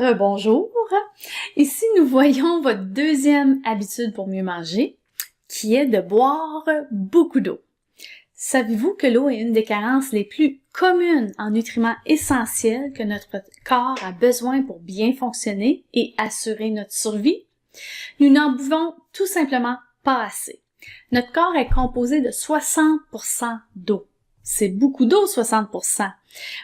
Rebonjour! Ici, nous voyons votre deuxième habitude pour mieux manger, qui est de boire beaucoup d'eau. Savez-vous que l'eau est une des carences les plus communes en nutriments essentiels que notre corps a besoin pour bien fonctionner et assurer notre survie? Nous n'en buvons tout simplement pas assez. Notre corps est composé de 60% d'eau. C'est beaucoup d'eau, 60%.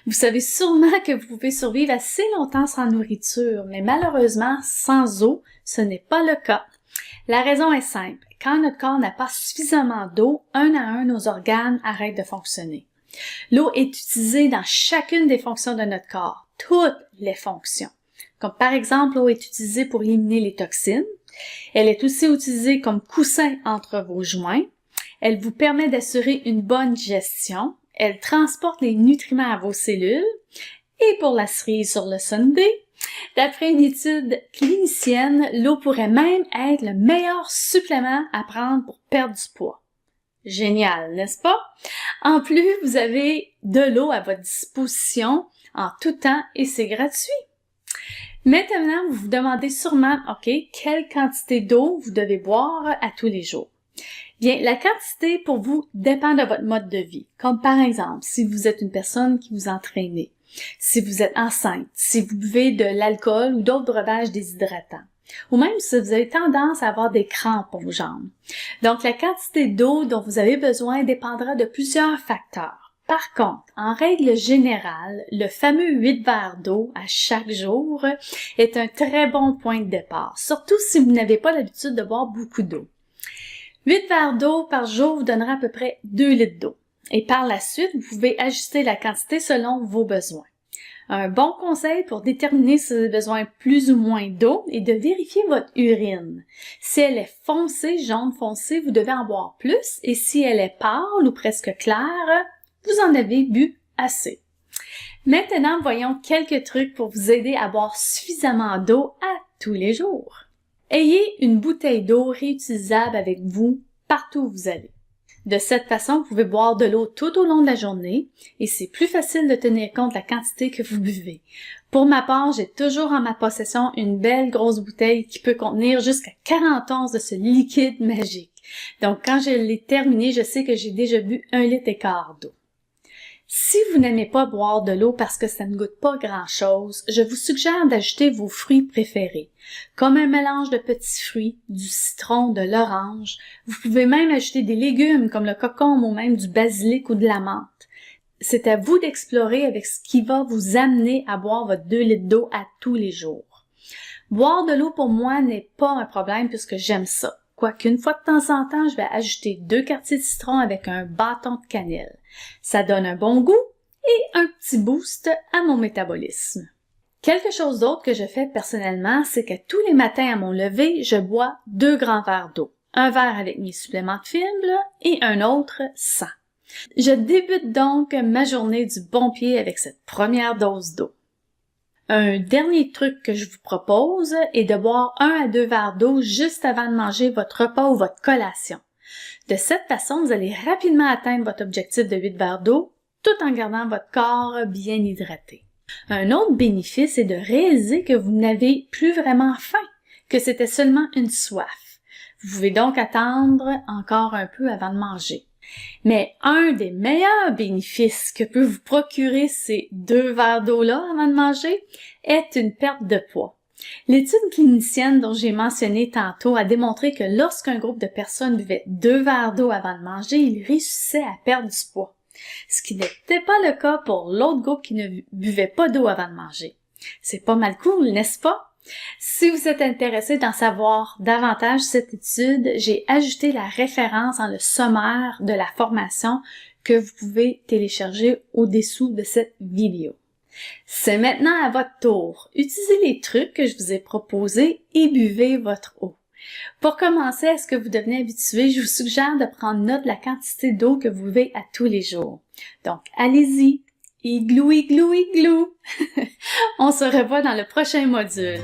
Vous savez sûrement que vous pouvez survivre assez longtemps sans nourriture, mais malheureusement, sans eau, ce n'est pas le cas. La raison est simple. Quand notre corps n'a pas suffisamment d'eau, un à un, nos organes arrêtent de fonctionner. L'eau est utilisée dans chacune des fonctions de notre corps, toutes les fonctions. Comme par exemple, l'eau est utilisée pour éliminer les toxines. Elle est aussi utilisée comme coussin entre vos joints. Elle vous permet d'assurer une bonne digestion. Elle transporte les nutriments à vos cellules. Et pour la cerise sur le sundae, d'après une étude clinicienne, l'eau pourrait même être le meilleur supplément à prendre pour perdre du poids. Génial, n'est-ce pas? En plus, vous avez de l'eau à votre disposition en tout temps et c'est gratuit. Maintenant, vous vous demandez sûrement, OK, quelle quantité d'eau vous devez boire à tous les jours? Bien, la quantité pour vous dépend de votre mode de vie. Comme par exemple, si vous êtes une personne qui vous entraînez, si vous êtes enceinte, si vous buvez de l'alcool ou d'autres breuvages déshydratants, ou même si vous avez tendance à avoir des crampes aux jambes. Donc, la quantité d'eau dont vous avez besoin dépendra de plusieurs facteurs. Par contre, en règle générale, le fameux 8 verres d'eau à chaque jour est un très bon point de départ, surtout si vous n'avez pas l'habitude de boire beaucoup d'eau. 8 verres d'eau par jour vous donnera à peu près 2 litres d'eau. Et par la suite, vous pouvez ajuster la quantité selon vos besoins. Un bon conseil pour déterminer si vous avez besoin plus ou moins d'eau est de vérifier votre urine. Si elle est foncée, jaune foncé, vous devez en boire plus. Et si elle est pâle ou presque claire, vous en avez bu assez. Maintenant, voyons quelques trucs pour vous aider à boire suffisamment d'eau à tous les jours. Ayez une bouteille d'eau réutilisable avec vous partout où vous allez. De cette façon, vous pouvez boire de l'eau tout au long de la journée et c'est plus facile de tenir compte de la quantité que vous buvez. Pour ma part, j'ai toujours en ma possession une belle grosse bouteille qui peut contenir jusqu'à 40 onces de ce liquide magique. Donc, quand je l'ai terminé, je sais que j'ai déjà bu 1,15 litre d'eau. Si vous n'aimez pas boire de l'eau parce que ça ne goûte pas grand-chose, je vous suggère d'ajouter vos fruits préférés, comme un mélange de petits fruits, du citron, de l'orange. Vous pouvez même ajouter des légumes comme le concombre ou même du basilic ou de la menthe. C'est à vous d'explorer avec ce qui va vous amener à boire votre 2 litres d'eau à tous les jours. Boire de l'eau pour moi n'est pas un problème puisque j'aime ça. Quoique une fois de temps en temps, je vais ajouter 2 quartiers de citron avec un bâton de cannelle. Ça donne un bon goût et un petit boost à mon métabolisme. Quelque chose d'autre que je fais personnellement, c'est que tous les matins à mon lever, je bois 2 grands verres d'eau. Un verre avec mes suppléments de fibres et un autre sans. Je débute donc ma journée du bon pied avec cette première dose d'eau. Un dernier truc que je vous propose est de boire 1 à 2 verres d'eau juste avant de manger votre repas ou votre collation. De cette façon, vous allez rapidement atteindre votre objectif de 8 verres d'eau tout en gardant votre corps bien hydraté. Un autre bénéfice est de réaliser que vous n'avez plus vraiment faim, que c'était seulement une soif. Vous pouvez donc attendre encore un peu avant de manger. Mais un des meilleurs bénéfices que peut vous procurer ces 2 verres d'eau-là avant de manger est une perte de poids. L'étude clinicienne dont j'ai mentionné tantôt a démontré que lorsqu'un groupe de personnes buvait 2 verres d'eau avant de manger, ils réussissaient à perdre du poids. Ce qui n'était pas le cas pour l'autre groupe qui ne buvait pas d'eau avant de manger. C'est pas mal cool, n'est-ce pas? Si vous êtes intéressé d'en savoir davantage sur cette étude, j'ai ajouté la référence dans le sommaire de la formation que vous pouvez télécharger au-dessous de cette vidéo. C'est maintenant à votre tour. Utilisez les trucs que je vous ai proposés et buvez votre eau. Pour commencer, à ce que vous devenez habitué, je vous suggère de prendre note de la quantité d'eau que vous buvez à tous les jours. Donc, allez-y, igloo, igloo, igloo! On se revoit dans le prochain module.